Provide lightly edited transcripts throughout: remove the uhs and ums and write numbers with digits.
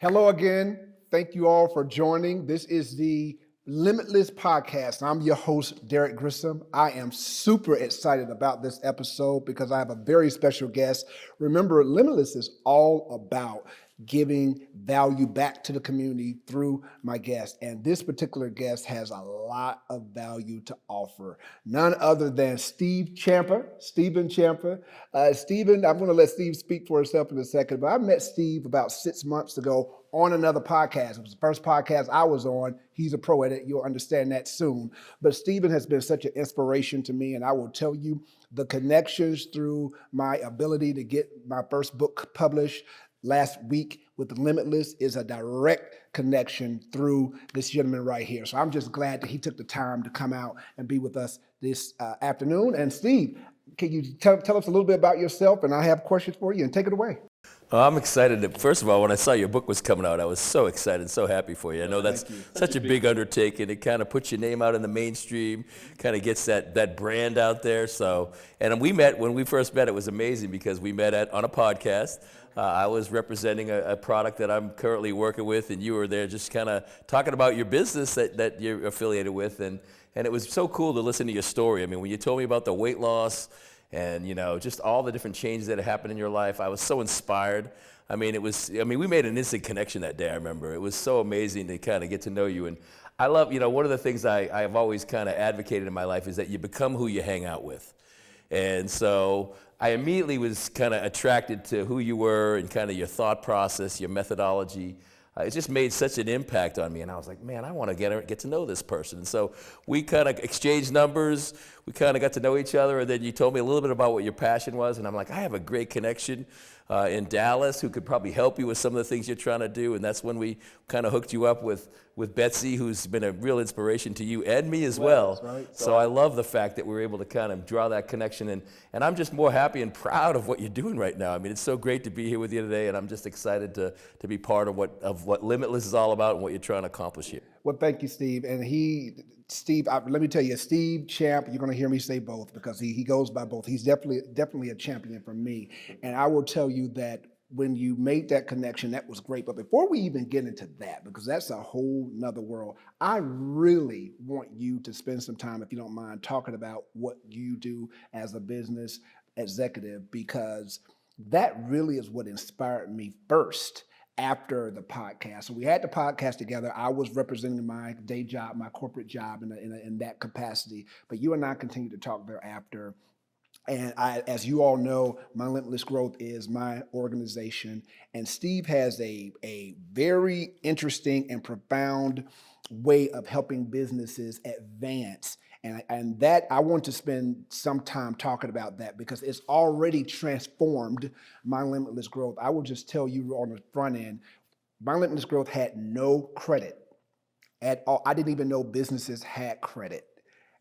Hello again. Thank you all for joining. This is the Limitless Podcast. I'm your host, Derrick Grissom. I am super excited about this episode because I have a very special guest. Remember, Limitless is all about giving value back to the community through my guest. And this particular guest has a lot of value to offer. None other than Steven Champa. Steven, I'm going to let Steve speak for himself in a second, but I met Steve about 6 months ago on another podcast. It was the first podcast I was on. He's a pro at it. You'll understand that soon. But Steven has been such an inspiration to me, and I will tell you the connections through my ability to get my first book published last week with Limitless is a direct connection through this gentleman right here. So I'm just glad that he took the time to come out and be with us this afternoon. And Steve, can you tell us a little bit about yourself? And I have questions for you, and take it away. I'm excited. First of all, when I saw your book was coming out, I was so excited, so happy for you. I know that's such a big undertaking. It kind of puts your name out in the mainstream, kind of gets that brand out there. So, and when we first met, it was amazing because we met on a podcast. I was representing a product that I'm currently working with, and you were there just kind of talking about your business that you're affiliated with, and it was so cool to listen to your story. I mean, when you told me about the weight loss and, just all the different changes that have happened in your life, I was so inspired. We made an instant connection that day, I remember. It was so amazing to kind of get to know you. And I love, one of the things I've always kind of advocated in my life is that you become who you hang out with. And so I immediately was kind of attracted to who you were and kind of your thought process, your methodology. It just made such an impact on me, and I was like, man, I want to get to know this person. And so we kind of exchanged numbers, we kind of got to know each other, and then you told me a little bit about what your passion was, and I'm like, I have a great connection in Dallas who could probably help you with some of the things you're trying to do, and that's when we kind of hooked you up with Betsy, who's been a real inspiration to you and me as well. Right. So I love the fact that we were able to kind of draw that connection, and I'm just more happy and proud of what you're doing right now. I mean, it's so great to be here with you today, and I'm just excited to be part of what Limitless is all about and what you're trying to accomplish here. Well, thank you, Steve. And let me tell you, Steve Champ, you're going to hear me say both because he goes by both. He's definitely a champion for me. And I will tell you that when you made that connection, that was great. But before we even get into that, because that's a whole nother world, I really want you to spend some time, if you don't mind, talking about what you do as a business executive, because that really is what inspired me first after the podcast. So we had the podcast together. I was representing my day job, my corporate job in that capacity. But you and I continued to talk thereafter. And as you all know, my Limitless Growth is my organization. And Steve has a very interesting and profound way of helping businesses advance. And that I want to spend some time talking about that because it's already transformed my Limitless Growth. I will just tell you on the front end, my Limitless Growth had no credit at all. I didn't even know businesses had credit.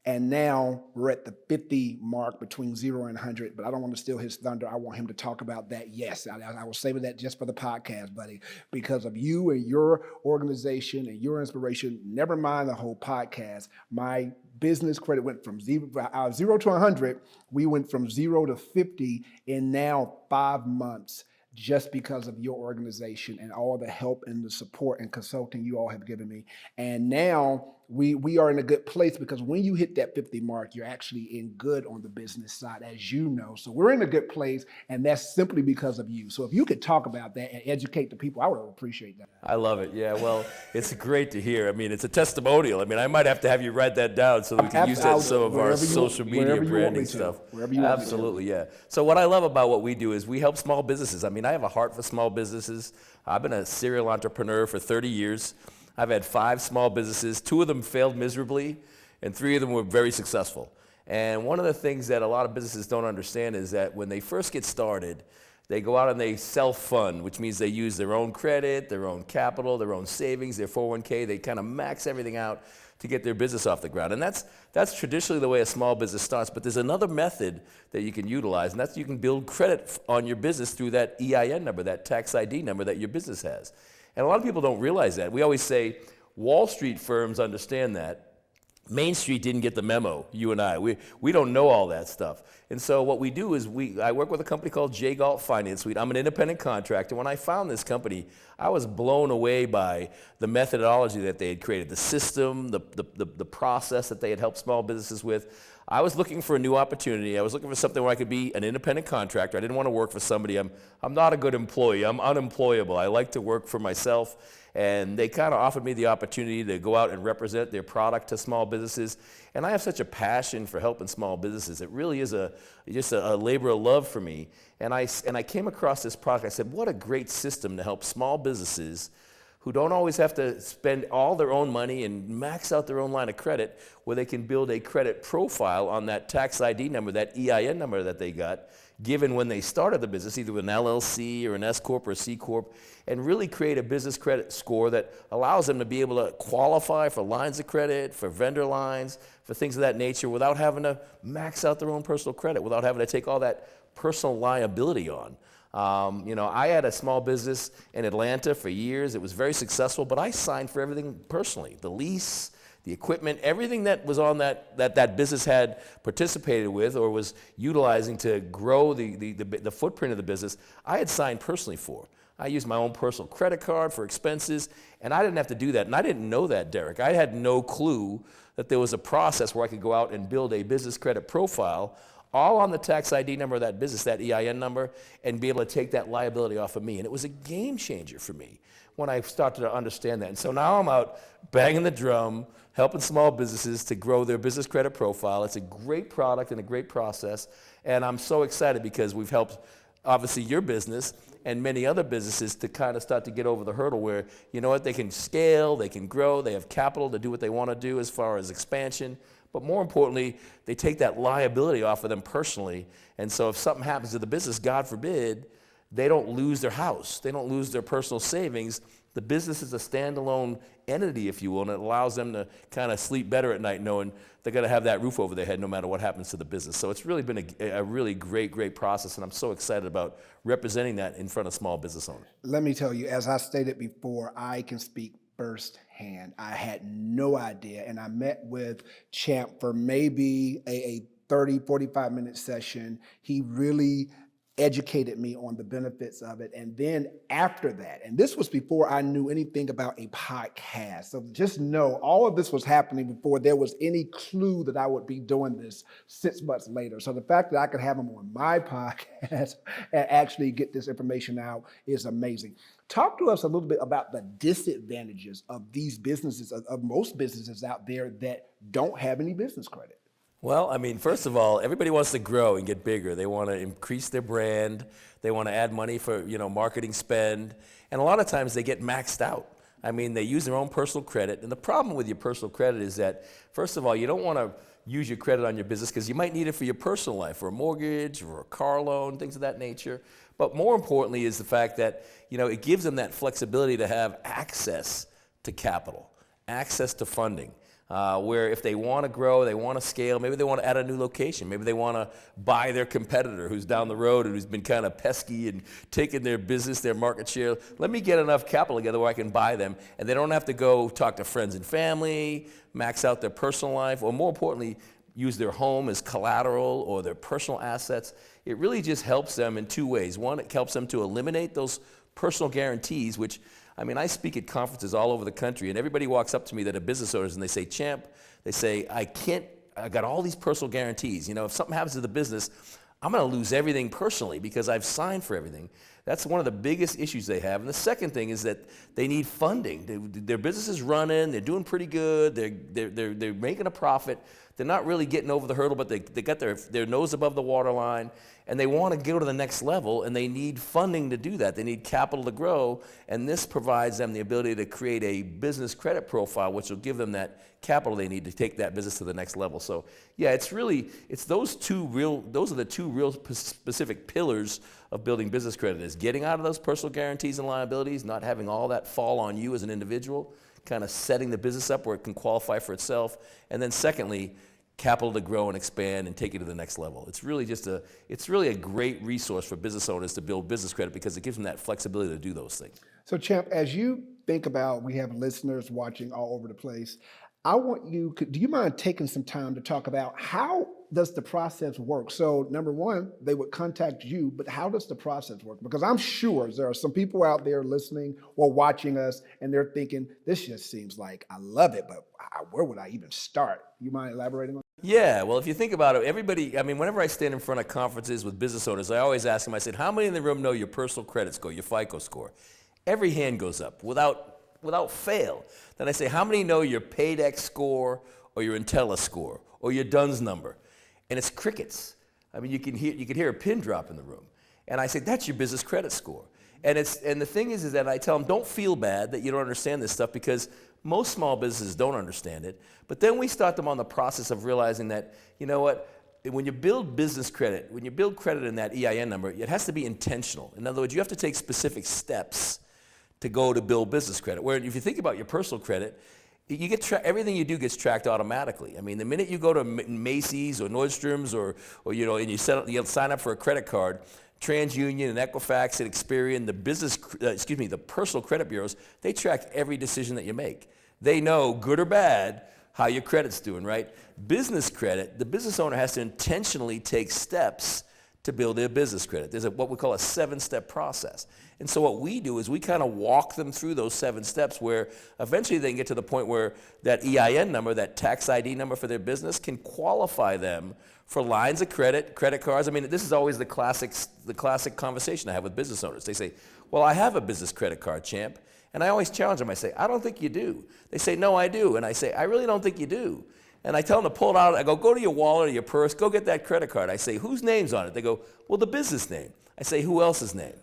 And now we're at the 50 mark between 0 and 100, but I don't want to steal his thunder. I want him to talk about that. Yes, I will save that just for the podcast, buddy, because of you and your organization and your inspiration. Never mind the whole podcast. My business credit went from 0 to 100. We went from 0 to 50 in now 5 months, just because of your organization and all the help and the support and consulting you all have given me. And now we are in a good place because when you hit that 50 mark, you're actually in good on the business side, as you know. So we're in a good place, and that's simply because of you. So if you could talk about that and educate the people, I would appreciate that. I love it. Yeah, well, it's great to hear. I mean, it's a testimonial. I mean, I might have to have you write that down so that we can use that in some of our social media branding stuff. Absolutely, yeah. So what I love about what we do is we help small businesses. I mean, I have a heart for small businesses. I've been a serial entrepreneur for 30 years. I've had 5 small businesses. 2 of them failed miserably, and 3 of them were very successful. And one of the things that a lot of businesses don't understand is that when they first get started, they go out and they self-fund, which means they use their own credit, their own capital, their own savings, their 401k. They kind of max everything out to get their business off the ground. And that's traditionally the way a small business starts. But there's another method that you can utilize, and that's you can build credit on your business through that EIN number, that tax ID number that your business has. And a lot of people don't realize that. We always say Wall Street firms understand that, Main Street didn't get the memo, you and I. We don't know all that stuff. And so what we do is I work with a company called Galt Finance Suite. I'm an independent contractor. When I found this company, I was blown away by the methodology that they had created, the system, the process that they had helped small businesses with. I was looking for a new opportunity. I was looking for something where I could be an independent contractor. I didn't want to work for somebody. I'm not a good employee. I'm unemployable. I like to work for myself. And they kind of offered me the opportunity to go out and represent their product to small businesses. And I have such a passion for helping small businesses. It really is just a labor of love for me. And I came across this product. I said, what a great system to help small businesses who don't always have to spend all their own money and max out their own line of credit, where they can build a credit profile on that tax ID number, that EIN number that they got, given when they started the business, either with an LLC or an S Corp or a C Corp, and really create a business credit score that allows them to be able to qualify for lines of credit, for vendor lines, for things of that nature, without having to max out their own personal credit, without having to take all that personal liability on. I had a small business in Atlanta for years. It was very successful, but I signed for everything personally. The lease, the equipment, everything that was on that business had participated with or was utilizing to grow the footprint of the business, I had signed personally for. I used my own personal credit card for expenses, and I didn't have to do that. And I didn't know that, Derrick. I had no clue that there was a process where I could go out and build a business credit profile all on the tax ID number of that business, that EIN number, and be able to take that liability off of me. And it was a game changer for me when I started to understand that. And so now I'm out banging the drum, helping small businesses to grow their business credit profile. It's a great product and a great process. And I'm so excited because we've helped, obviously, your business and many other businesses to kind of start to get over the hurdle where, you know what, they can scale, they can grow, they have capital to do what they want to do as far as expansion. But more importantly, they take that liability off of them personally. And so if something happens to the business, God forbid, they don't lose their house. They don't lose their personal savings. The business is a standalone entity, if you will, and it allows them to kind of sleep better at night knowing they're going to have that roof over their head no matter what happens to the business. So it's really been a really great process, and I'm so excited about representing that in front of small business owners. Let me tell you, as I stated before, I can speak firsthand. I had no idea, and I met with Champ for maybe a 30, 45-minute session. He really educated me on the benefits of it. And then after that, and this was before I knew anything about a podcast. So just know all of this was happening before there was any clue that I would be doing this 6 months later. So the fact that I could have him on my podcast and actually get this information out is amazing. Talk to us a little bit about the disadvantages of these businesses, of most businesses out there that don't have any business credit. Well, I mean, first of all, everybody wants to grow and get bigger. They want to increase their brand. They want to add money for, marketing spend. And a lot of times they get maxed out. I mean, they use their own personal credit. And the problem with your personal credit is that, first of all, you don't want to use your credit on your business because you might need it for your personal life, for a mortgage or a car loan, things of that nature. But more importantly is the fact that, it gives them that flexibility to have access to capital, access to funding. Where if they want to grow, they want to scale, maybe they want to add a new location, maybe they want to buy their competitor who's down the road and who's been kind of pesky and taking their business, their market share. Let me get enough capital together where I can buy them, and they don't have to go talk to friends and family, max out their personal life, or more importantly, use their home as collateral or their personal assets. It really just helps them in two ways. One, it helps them to eliminate those personal guarantees, which I speak at conferences all over the country, and everybody walks up to me that are business owners, and they say, Champ, they say, I got all these personal guarantees. If something happens to the business, I'm going to lose everything personally because I've signed for everything. That's one of the biggest issues they have. And the second thing is that they need funding. Their business is running. They're doing pretty good. They're making a profit. They're not really getting over the hurdle, but they got their nose above the waterline, and they want to go to the next level, and they need funding to do that. They need capital to grow, and this provides them the ability to create a business credit profile, which will give them that capital they need to take that business to the next level. So, yeah, it's those are the two real specific pillars of building business credit, is getting out of those personal guarantees and liabilities, not having all that fall on you as an individual, kind of setting the business up where it can qualify for itself, and then secondly, capital to grow and expand and take it to the next level. It's really a great resource for business owners to build business credit because it gives them that flexibility to do those things. So Champ, as you think about, we have listeners watching all over the place, I want you, do you mind taking some time to talk about how does the process work? So number one, they would contact you, but how does the process work? Because I'm sure there are some people out there listening or watching us and they're thinking, this just seems like I love it, but where would I even start? You mind elaborating on that? Yeah, well, if you think about it, everybody, I mean, whenever I stand in front of conferences with business owners, I always ask them, I said, how many in the room know your personal credit score, your FICO score? Every hand goes up without fail. Then I say, how many know your Paydex score or your Intella score or your DUNS number? And it's crickets. I mean, you can hear a pin drop in the room. And I say, that's your business credit score. And the thing is that I tell them, don't feel bad that you don't understand this stuff, because most small businesses don't understand it. But then we start them on the process of realizing that, you know what, when you build business credit, when you build credit in that EIN number, it has to be intentional. In other words, you have to take specific steps to go to build business credit. Where if you think about your personal credit, you get everything you do gets tracked automatically. I mean, the minute you go to Macy's or Nordstrom's or and you sign up for a credit card, TransUnion and Equifax and Experian, the personal credit bureaus, they track every decision that you make. They know, good or bad, how your credit's doing, right? Business credit, the business owner has to intentionally take steps to build their business credit. There's what we call a 7-step process. And so what we do is we kind of walk them through those 7 steps, where eventually they can get to the point where that EIN number, that tax ID number for their business, can qualify them for lines of credit, credit cards. I mean, this is always the classic conversation I have with business owners. They say, well, I have a business credit card, Champ. And I always challenge them. I say, I don't think you do. They say, no, I do. And I say, I really don't think you do. And I tell them to pull it out. I go to your wallet or your purse, go get that credit card. I say, whose name's on it? They go, well, the business name. I say, who else's name?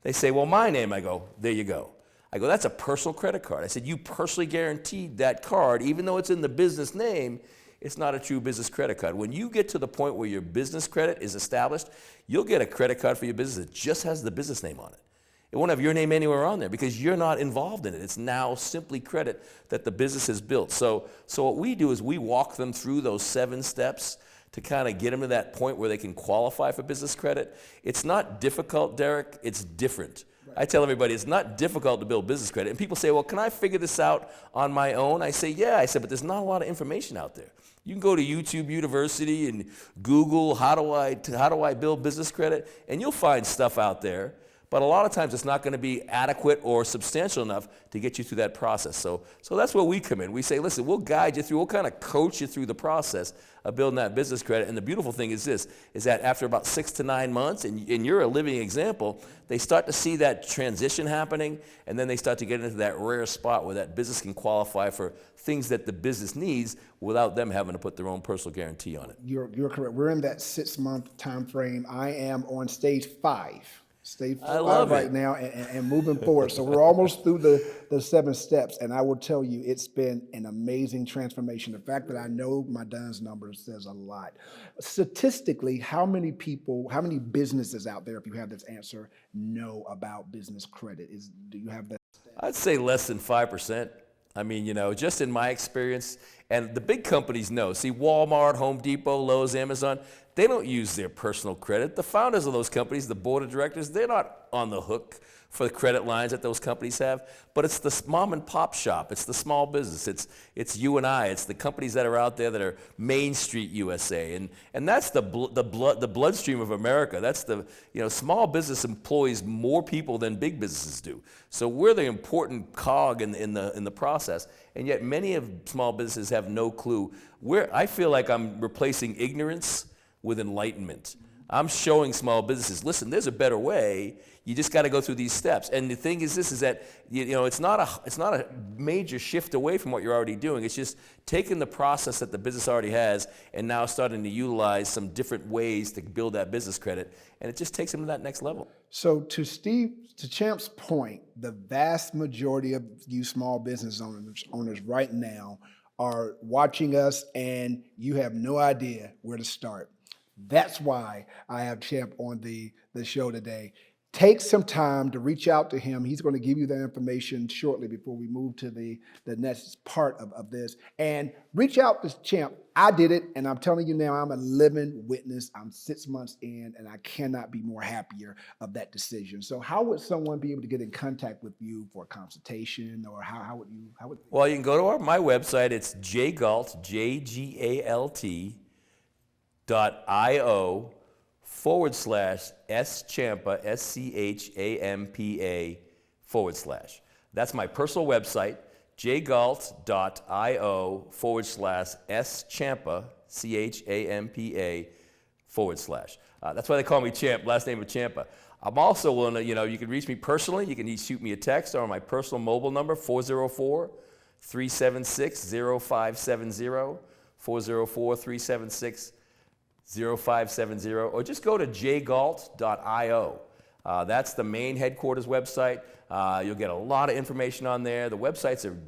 They say, well, my name. I go, there you go. I go, that's a personal credit card. I said, you personally guaranteed that card, even though it's in the business name, it's not a true business credit card. When you get to the point where your business credit is established, you'll get a credit card for your business that just has the business name on it. It won't have your name anywhere on there because you're not involved in it. It's now simply credit that the business has built. So what we do is we walk them through those 7 steps to kind of get them to that point where they can qualify for business credit. It's not difficult, Derrick. It's different. Right. I tell everybody it's not difficult to build business credit. And people say, well, can I figure this out on my own? I say, yeah. I said, but there's not a lot of information out there. You can go to YouTube University and Google, how do I build business credit? And you'll find stuff out there. But a lot of times it's not going to be adequate or substantial enough to get you through that process. So that's where we come in. We say, listen, we'll guide you through, we'll kind of coach you through the process of building that business credit. And the beautiful thing is this, is that after about 6 to 9 months, and you're a living example, they start to see that transition happening, and then they start to get into that rare spot where that business can qualify for things that the business needs without them having to put their own personal guarantee on it. You're correct. We're in that 6-month time frame. I am on stage 5. Stage 5 right now and moving forward. So we're almost through the 7 steps. And I will tell you, it's been an amazing transformation. The fact that I know my DUNS number says a lot. Statistically, how many businesses out there, if you have this answer, know about business credit? Do you have that? I'd say less than 5%. I mean, just in my experience, and the big companies know. See, Walmart, Home Depot, Lowe's, Amazon, they don't use their personal credit. The founders of those companies, the board of directors, they're not on the hook for the credit lines that those companies have. But it's the mom and pop shop. It's the small business. It's you and I. It's the companies that are out there that are Main Street USA. And that's the bloodstream of America. That's small business employs more people than big businesses do. So we're the important cog in the process. And yet many of small businesses have no clue. I feel like I'm replacing ignorance with enlightenment. I'm showing small businesses, listen, there's a better way. You just got to go through these steps. And the thing is this, is that it's not a major shift away from what you're already doing. It's just taking the process that the business already has and now starting to utilize some different ways to build that business credit. And it just takes them to that next level. So to Champ's point, the vast majority of you small business owners right now are watching us and you have no idea where to start. That's why I have Champ on the show today. take some time to reach out to him. He's going to give you that information shortly before we move to the next part of this. And reach out to Champ. I did it, and I'm telling you now, I'm a living witness. I'm 6 months in, and I cannot be more happier of that decision. So how would someone be able to get in contact with you for a consultation, or how would you? Well, you can go to my website. It's jgalt, JGALT.io /SChampa, SCHAMPA /. That's my personal website, jgalt.io /SChampa, CHAMPA /. That's why they call me Champ, last name of Champa. I'm also willing to, you can reach me personally. You can shoot me a text or my personal mobile number, 404-376-0570, 404-376-0570, or just go to jgalt.io. That's the main headquarters website. You'll get a lot of information on there. The websites are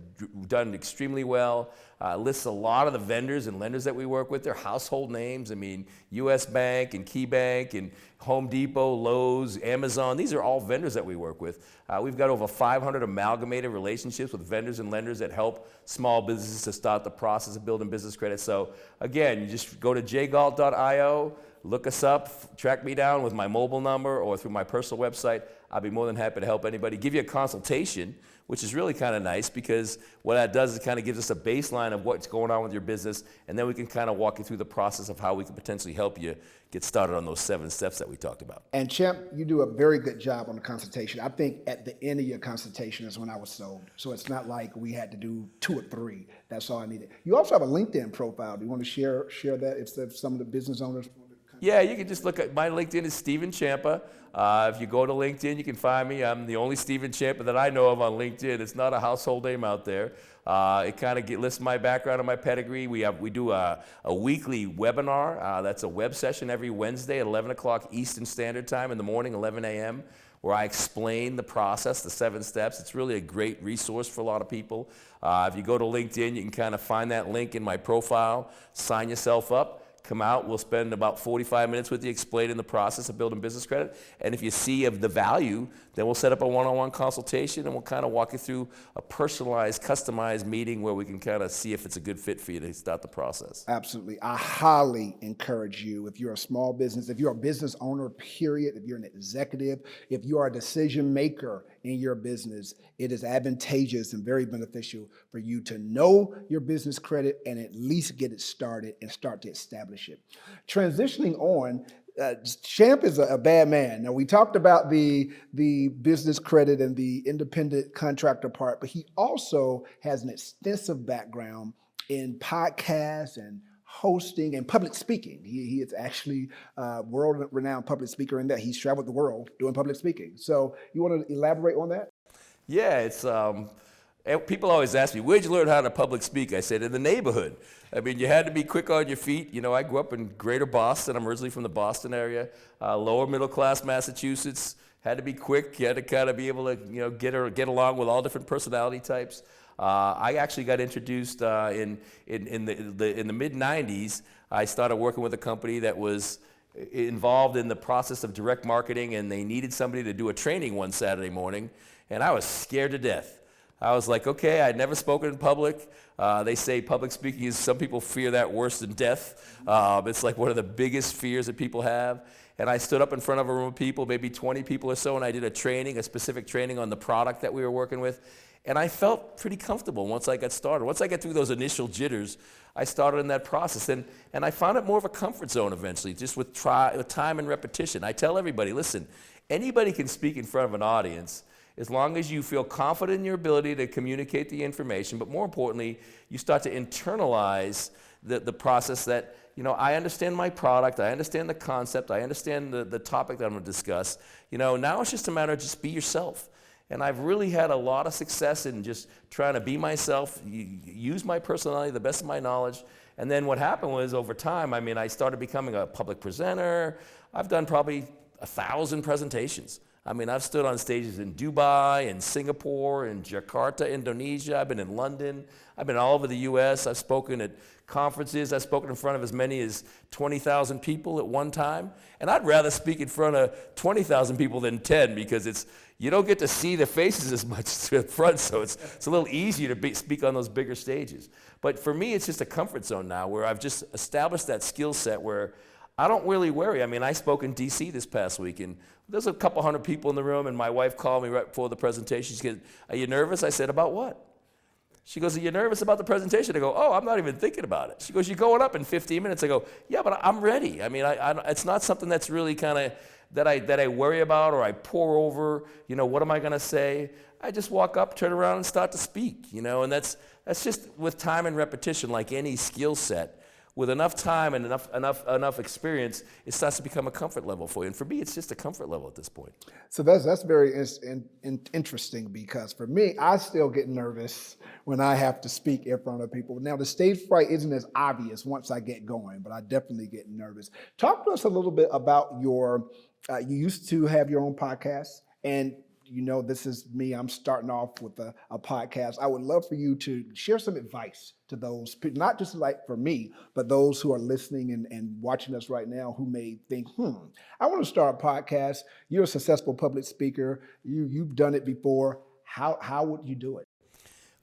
done extremely well. Lists a lot of the vendors and lenders that we work with. They're household names. I mean, U.S. Bank and Key Bank and Home Depot, Lowe's, Amazon. These are all vendors that we work with. We've got over 500 amalgamated relationships with vendors and lenders that help small businesses to start the process of building business credit. So again, you just go to jgalt.io, look us up, track me down with my mobile number or through my personal website. I'd be more than happy to help anybody. Give you a consultation, which is really kind of nice, because what that does is it kind of gives us a baseline of what's going on with your business, and then we can kind of walk you through the process of how we can potentially help you get started on those 7 steps that we talked about. And Champ, you do a very good job on the consultation. I think at the end of your consultation is when I was sold. So it's not like we had to do 2 or 3. That's all I needed. You also have a LinkedIn profile. Do you want to share that if some of the business owners? Yeah, you can just look at my LinkedIn is Steven Champa. If you go to LinkedIn, you can find me. I'm the only Steven Champa that I know of on LinkedIn. It's not a household name out there. It kind of lists my background and my pedigree. We do a weekly webinar. That's a web session every Wednesday at 11 o'clock Eastern Standard Time in the morning, 11 a.m., where I explain the process, the 7 steps. It's really a great resource for a lot of people. If you go to LinkedIn, you can kind of find that link in my profile, sign yourself up. Come out, we'll spend about 45 minutes with you explaining the process of building business credit. And if you see of the value, then we'll set up a one-on-one consultation and we'll kind of walk you through a personalized, customized meeting where we can kind of see if it's a good fit for you to start the process. Absolutely. I highly encourage you, if you're a small business, if you're a business owner, period, if you're an executive, if you are a decision maker in your business, it is advantageous and very beneficial for you to know your business credit and at least get it started and start to establish it. Transitioning on, Champ is a bad man. Now, we talked about the business credit and the independent contractor part, but he also has an extensive background in podcasts and hosting and public speaking. He is actually a world-renowned public speaker in that he's traveled the world doing public speaking. So you want to elaborate on that? Yeah, it's people always ask me, where'd you learn how to public speak? I said, in the neighborhood. I mean, you had to be quick on your feet. I grew up in greater Boston. I'm originally from the Boston area, lower middle class Massachusetts. Had to be quick. You had to kind of be able to, get along with all different personality types. I actually got introduced in the mid-'90s. I started working with a company that was involved in the process of direct marketing, and they needed somebody to do a training one Saturday morning, and I was scared to death. I was like, okay, I'd never spoken in public. They say public speaking is, some people fear that worse than death. It's like one of the biggest fears that people have. And I stood up in front of a room of people, maybe 20 people or so, and I did a specific training on the product that we were working with. And I felt pretty comfortable once I got started. Once I got through those initial jitters, I started in that process. And I found it more of a comfort zone eventually, just with time and repetition. I tell everybody, listen, anybody can speak in front of an audience as long as you feel confident in your ability to communicate the information, but more importantly, you start to internalize the process that, I understand my product, I understand the concept, I understand the topic that I'm going to discuss. Now it's just a matter of just be yourself. And I've really had a lot of success in just trying to be myself, use my personality, the best of my knowledge. And then what happened was, over time, I started becoming a public presenter. I've done probably 1,000 presentations. I mean, I've stood on stages in Dubai, in Singapore, in Jakarta, Indonesia. I've been in London. I've been all over the U.S. I've spoken at conferences. I've spoken in front of as many as 20,000 people at one time. And I'd rather speak in front of 20,000 people than 10 because you don't get to see the faces as much up front, so it's a little easier to speak on those bigger stages. But for me, it's just a comfort zone now where I've just established that skill set where I don't really worry. I mean, I spoke in D.C. this past week, and there's a couple hundred people in the room, and my wife called me right before the presentation. She goes, "Are you nervous?" I said, "About what?" She goes, "Are you nervous about the presentation?" I go, "Oh, I'm not even thinking about it." She goes, "You're going up in 15 minutes." I go, "Yeah, but I'm ready." I mean, it's not something that's really kind of that I worry about or I pour over. What am I going to say? I just walk up, turn around, and start to speak. And that's just with time and repetition, like any skill set. With enough time and enough experience, it starts to become a comfort level for you. And for me, it's just a comfort level at this point. So that's very interesting because for me, I still get nervous when I have to speak in front of people. Now, the stage fright isn't as obvious once I get going, but I definitely get nervous. Talk to us a little bit about you used to have your own podcast, and this is me. I'm starting off with a podcast. I would love for you to share some advice to those people, not just like for me, but those who are listening and watching us right now who may think, I want to start a podcast. You're a successful public speaker. You've done it before. How would you do it?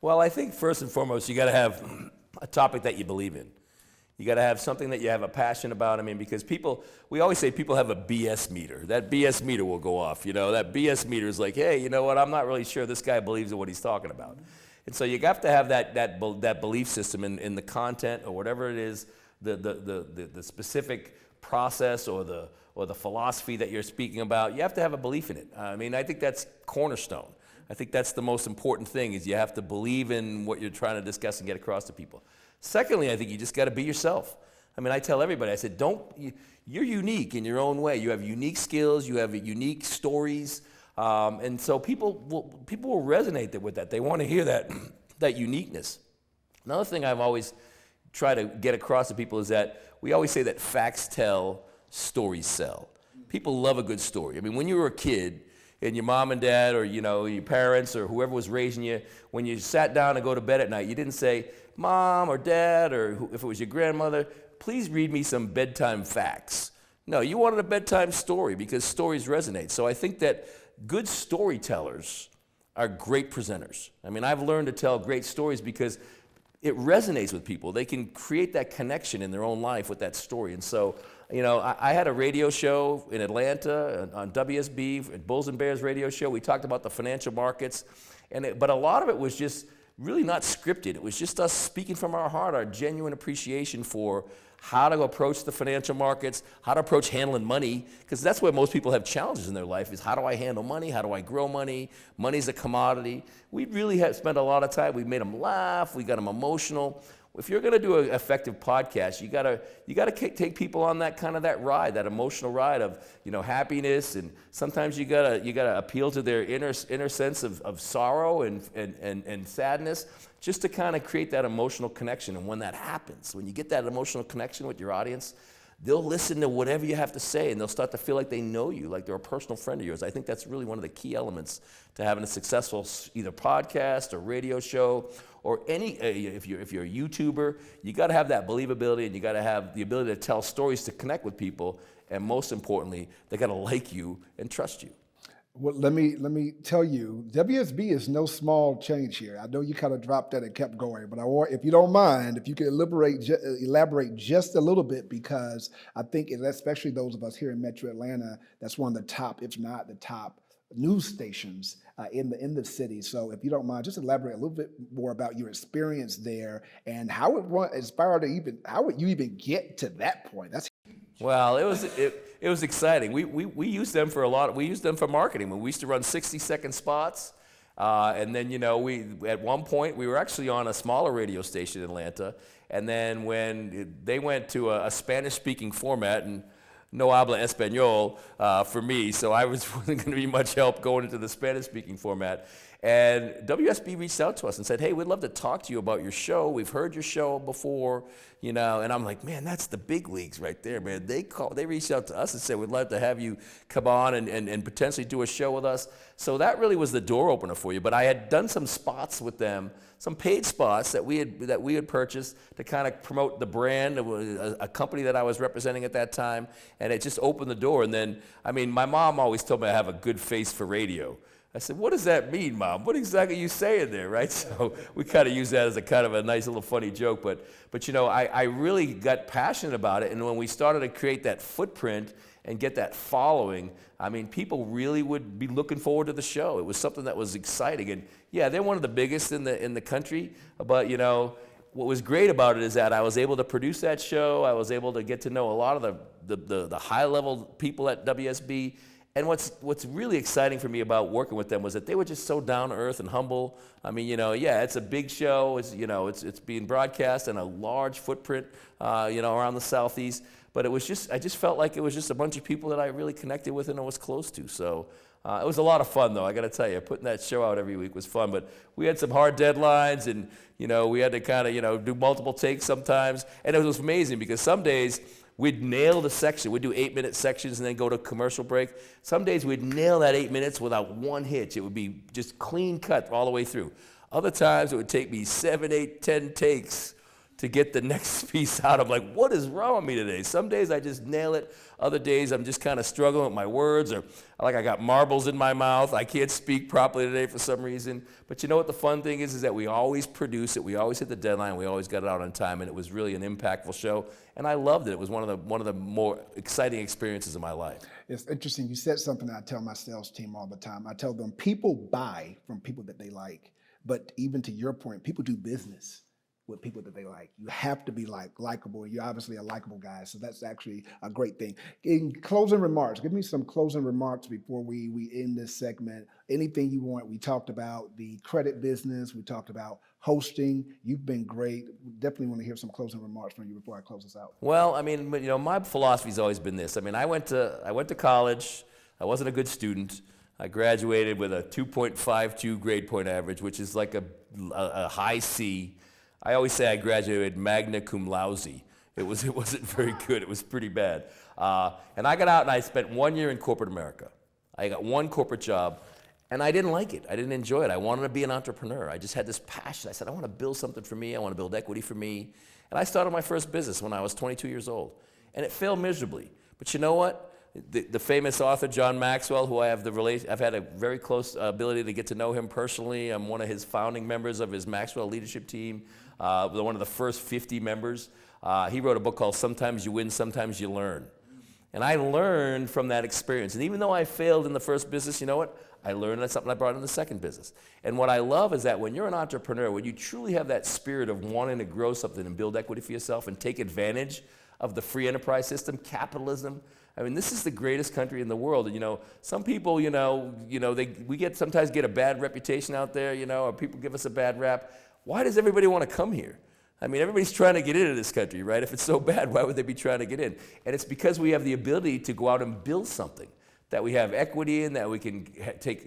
Well, I think first and foremost, you got to have a topic that you believe in. You got to have something that you have a passion about. I mean, because we always say people have a BS meter. That BS meter will go off. That BS meter is like, hey, you know what? I'm not really sure this guy believes in what he's talking about. And so you have to have that belief system in the content or whatever it is, the specific process or the philosophy that you're speaking about. You have to have a belief in it. I mean, I think that's cornerstone. I think that's the most important thing is you have to believe in what you're trying to discuss and get across to people. Secondly, I think you just got to be yourself. I mean, I tell everybody, I said, you're unique in your own way. You have unique skills, you have unique stories, and so people will resonate with that. They want to hear that uniqueness. Another thing I've always tried to get across to people is that we always say that facts tell, stories sell. People love a good story. I mean, when you were a kid, and your mom and dad or your parents or whoever was raising you, when you sat down to go to bed at night, you didn't say, "Mom or Dad," or if it was your grandmother, "Please read me some bedtime facts." No, you wanted a bedtime story because stories resonate. So I think that good storytellers are great presenters. I mean, I've learned to tell great stories because it resonates with people. They can create that connection in their own life with that story. And so, I had a radio show in Atlanta on WSB, Bulls and Bears radio show. We talked about the financial markets, but a lot of it was just really not scripted. It was just us speaking from our heart, our genuine appreciation for how to approach the financial markets, how to approach handling money, because that's where most people have challenges in their life is how do I handle money, how do I grow money, money's a commodity. We really have spent a lot of time, we made them laugh, we got them emotional. If you're going to do an effective podcast, you gotta take people on that ride, that emotional ride of happiness, and sometimes you gotta appeal to their inner sense of sorrow and sadness, just to kind of create that emotional connection. And when that happens, when you get that emotional connection with your audience, they'll listen to whatever you have to say, and they'll start to feel like they know you, like they're a personal friend of yours. I think that's really one of the key elements to having a successful either podcast or radio show or any, if you're a YouTuber, you got to have that believability, and you got to have the ability to tell stories to connect with people, and most importantly, they got to like you and trust you. Well, let me tell you, WSB is no small change here. I know you kind of dropped that and kept going, but I want, if you don't mind, if you could elaborate just a little bit, because I think, especially those of us here in Metro Atlanta, that's one of the top, if not the top, news stations in the city. So if you don't mind, just elaborate a little bit more about your experience there and how it inspired how would you even get to that point? That's well, it was exciting. We used them for we used them for marketing. When we used to run 60-second spots, and then we at one point we were actually on a smaller radio station in Atlanta, and then when they went to a Spanish-speaking format, and no habla español for me, so I wasn't going to be much help going into the Spanish-speaking format. And WSB reached out to us and said, hey, we'd love to talk to you about your show. We've heard your show before, and I'm like, man, that's the big leagues right there, man. They reached out to us and said, we'd love to have you come on and potentially do a show with us. So that really was the door opener for you. But I had done some spots with them, some paid spots that we had purchased to kind of promote the brand. It was a company that I was representing at that time, and it just opened the door. And then, my mom always told me I have a good face for radio. I said, what does that mean, Mom? What exactly are you saying there, right? So we kind of use that as a kind of a nice little funny joke. But I really got passionate about it. And when we started to create that footprint and get that following, people really would be looking forward to the show. It was something that was exciting. And yeah, they're one of the biggest in the country. But, what was great about it is that I was able to produce that show. I was able to get to know a lot of the high-level people at WSB. And what's really exciting for me about working with them was that they were just so down to earth and humble. It's a big show. It's being broadcast in a large footprint, around the Southeast. But I just felt like it was just a bunch of people that I really connected with and I was close to. So it was a lot of fun, though. I got to tell you, putting that show out every week was fun. But we had some hard deadlines, and we had to kind of do multiple takes sometimes. And it was amazing because some days we'd nail the section. We'd do 8-minute sections and then go to commercial break. Some days we'd nail that 8 minutes without one hitch. It would be just clean cut all the way through. Other times it would take me 7, 8, 10 takes to get the next piece out. I'm like, what is wrong with me today? Some days I just nail it. Other days I'm just kind of struggling with my words, or like I got marbles in my mouth. I can't speak properly today for some reason. But you know what the fun thing is that we always produce it. We always hit the deadline. We always got it out on time, and it was really an impactful show. And I loved it. It was one of the more exciting experiences of my life. It's interesting. You said something that I tell my sales team all the time. I tell them people buy from people that they like. But even to your point, people do business with people that they like. You have to be likable. You're obviously a likable guy, so that's actually a great thing. In closing remarks, give me some closing remarks before we end this segment. Anything you want. We talked about the credit business. We talked about hosting. You've been great. Definitely want to hear some closing remarks from you before I close this out. Well, my philosophy's always been this. I went to college. I wasn't a good student. I graduated with a 2.52 grade point average, which is like a high C. I always say I graduated magna cum laude. It wasn't very good. It was pretty bad. And I got out and I spent 1 year in corporate America. I got one corporate job, and I didn't like it. I didn't enjoy it. I wanted to be an entrepreneur. I just had this passion. I said, I want to build something for me. I want to build equity for me. And I started my first business when I was 22 years old. And it failed miserably. But you know what? The famous author John Maxwell, who I've had a very close ability to get to know him personally. I'm one of his founding members of his Maxwell leadership team, one of the first 50 members. He wrote a book called Sometimes You Win, Sometimes You Learn. And I learned from that experience. And even though I failed in the first business, you know what? I learned that's something I brought in the second business. And what I love is that when you're an entrepreneur, when you truly have that spirit of wanting to grow something and build equity for yourself and take advantage of the free enterprise system, capitalism. This is the greatest country in the world. And, some people, we sometimes get a bad reputation out there, or people give us a bad rap. Why does everybody want to come here? Everybody's trying to get into this country, right? If it's so bad, why would they be trying to get in? And it's because we have the ability to go out and build something that we have equity in, that we can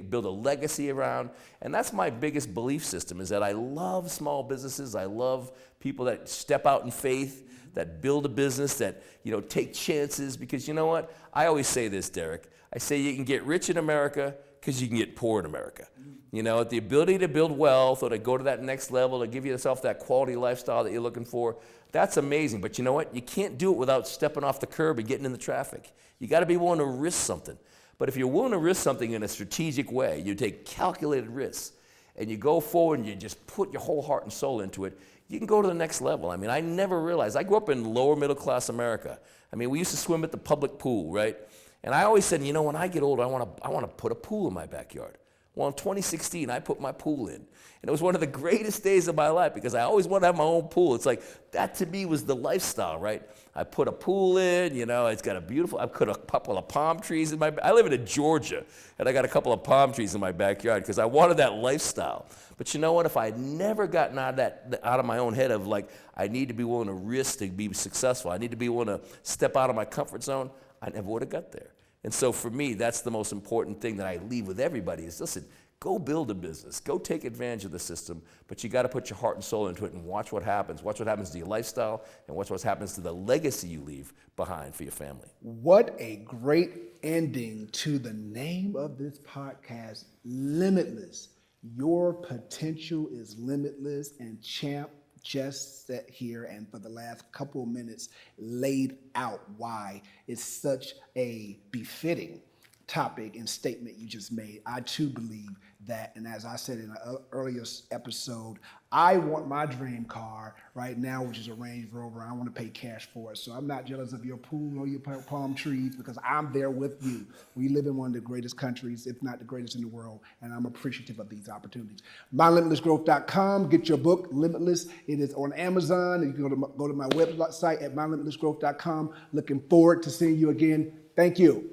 build a legacy around. And that's my biggest belief system, is that I love small businesses. I love people that step out in faith, that build a business, that take chances. Because you know what? I always say this, Derrick. I say you can get rich in America because you can get poor in America. The ability to build wealth or to go to that next level, to give yourself that quality lifestyle that you're looking for, that's amazing. But you know what? You can't do it without stepping off the curb and getting in the traffic. You got to be willing to risk something. But if you're willing to risk something in a strategic way, you take calculated risks, and you go forward and you just put your whole heart and soul into it, you can go to the next level. I never realized. I grew up in lower middle class America. We used to swim at the public pool, right? And I always said, when I get older, I want to put a pool in my backyard. Well, in 2016, I put my pool in. And it was one of the greatest days of my life because I always wanted to have my own pool. It's like, that to me was the lifestyle, right? I put a pool in, it's got I put a couple of palm trees in I live in Georgia, and I got a couple of palm trees in my backyard because I wanted that lifestyle. But you know what? If I had never gotten out of my own head of I need to be willing to risk to be successful, I need to be willing to step out of my comfort zone, I never would have got there. And so for me, that's the most important thing that I leave with everybody is, listen, Go build a business. Go take advantage of the system, but you got to put your heart and soul into it and watch what happens. Watch what happens to your lifestyle and watch what happens to the legacy you leave behind for your family. What a great ending to the name of this podcast, Limitless. Your potential is limitless, and Champ just sat here and for the last couple of minutes laid out why it's such a befitting topic and statement you just made. I too believe that, and as I said in an earlier episode, I want my dream car right now, which is a Range Rover. I want to pay cash for it. So I'm not jealous of your pool or your palm trees because I'm there with you. We live in one of the greatest countries, if not the greatest in the world, and I'm appreciative of these opportunities. MyLimitlessGrowth.com. Get your book, Limitless. It is on Amazon. You can go to my website at MyLimitlessGrowth.com. Looking forward to seeing you again. Thank you.